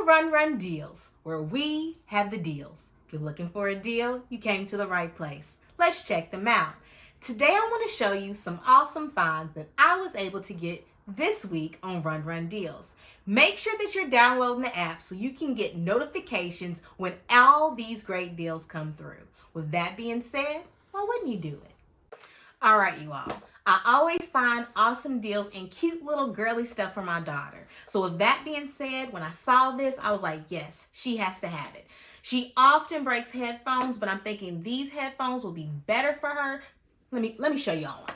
to Run Deals, where we have the deals. If you're looking for a deal, you came to the right place. Let's check them out. Today I want to show you some awesome finds that I was able to get this week on Run Deals. Make sure that you're downloading the app so you can get notifications when all these great deals come through. With that being said, why wouldn't you do it? All right, you all. I always find awesome deals and cute little girly stuff for my daughter. So with that being said, when I saw this, I was like, yes, she has to have it. She often breaks headphones, but I'm thinking these headphones will be better for her. Let me show y'all one.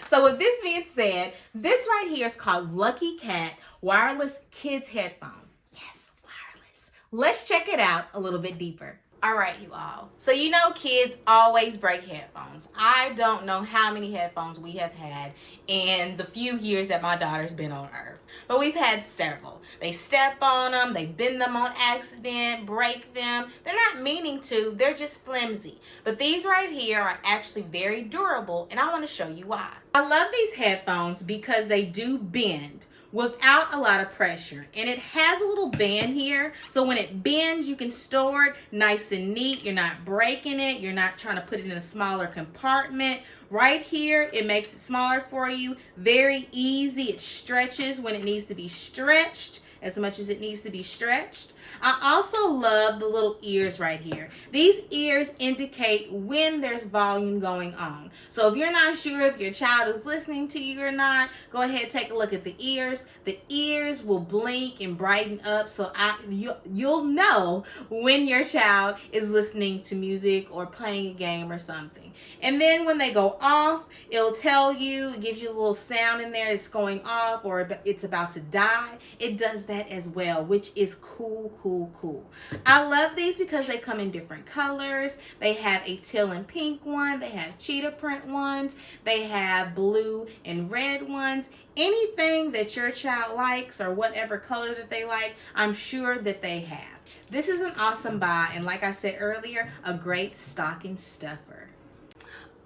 So with this being said, this right here is called Lucky Cat Wireless Kids Headphone. Yes, wireless. Let's check it out a little bit deeper. All right, you all. So you know kids always break headphones. I don't know how many headphones we have had in the few years that my daughter's been on Earth. But we've had several. They step on them, they bend them on accident, break them. They're not meaning to, they're just flimsy. But these right here are actually very durable, and I want to show you why. I love these headphones because they do bend without a lot of pressure, and it has a little band here, so when it bends you can store it nice and neat. You're not breaking it, you're not trying to put it in a smaller compartment. Right here it makes it smaller for you, very easy. It stretches when it needs to be stretched as much as it needs to be stretched. I also love the little ears right here. These ears indicate when there's volume going on. So if you're not sure if your child is listening to you or not, go ahead and take a look at the ears. The ears will blink and brighten up, so you'll know when your child is listening to music or playing a game or something. And then when they go off, it'll tell you, it gives you a little sound in there, it's going off or it's about to die. It does that as well, which is cool. I love these because they come in different colors. They have a teal and pink one, they have cheetah print ones, they have blue and red ones. Anything that your child likes or whatever color that they like, I'm sure that they have. This is an awesome buy, and like I said earlier, a great stocking stuffer.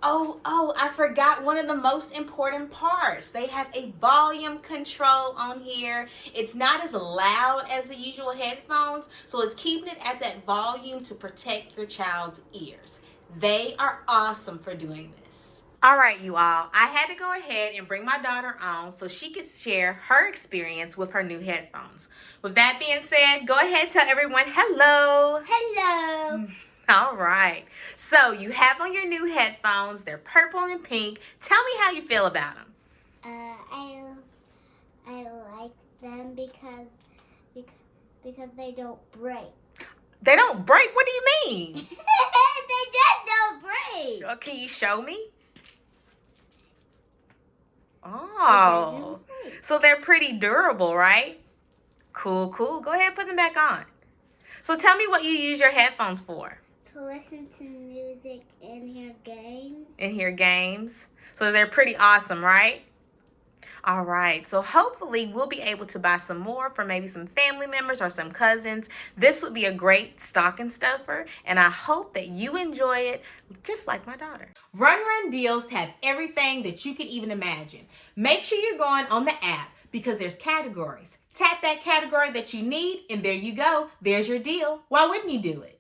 Oh, I forgot one of the most important parts. They have a volume control on here. It's not as loud as the usual headphones, so it's keeping it at that volume to protect your child's ears. They are awesome for doing this. All right, you all, I had to go ahead and bring my daughter on so she could share her experience with her new headphones. With that being said, go ahead and tell everyone hello. Hello. All right, so you have on your new headphones. They're purple and pink. Tell me how you feel about them. I like them because they don't break. They don't break? What do you mean? They just don't break. Oh, can you show me? Oh, so they're pretty durable, right? Cool. Go ahead and put them back on. So tell me what you use your headphones for. To listen to music and hear games. And hear games. So they're pretty awesome, right? All right. So hopefully we'll be able to buy some more for maybe some family members or some cousins. This would be a great stocking stuffer, and I hope that you enjoy it just like my daughter. Run Deals have everything that you could even imagine. Make sure you're going on the app because there's categories. Tap that category that you need, and there you go. There's your deal. Why wouldn't you do it?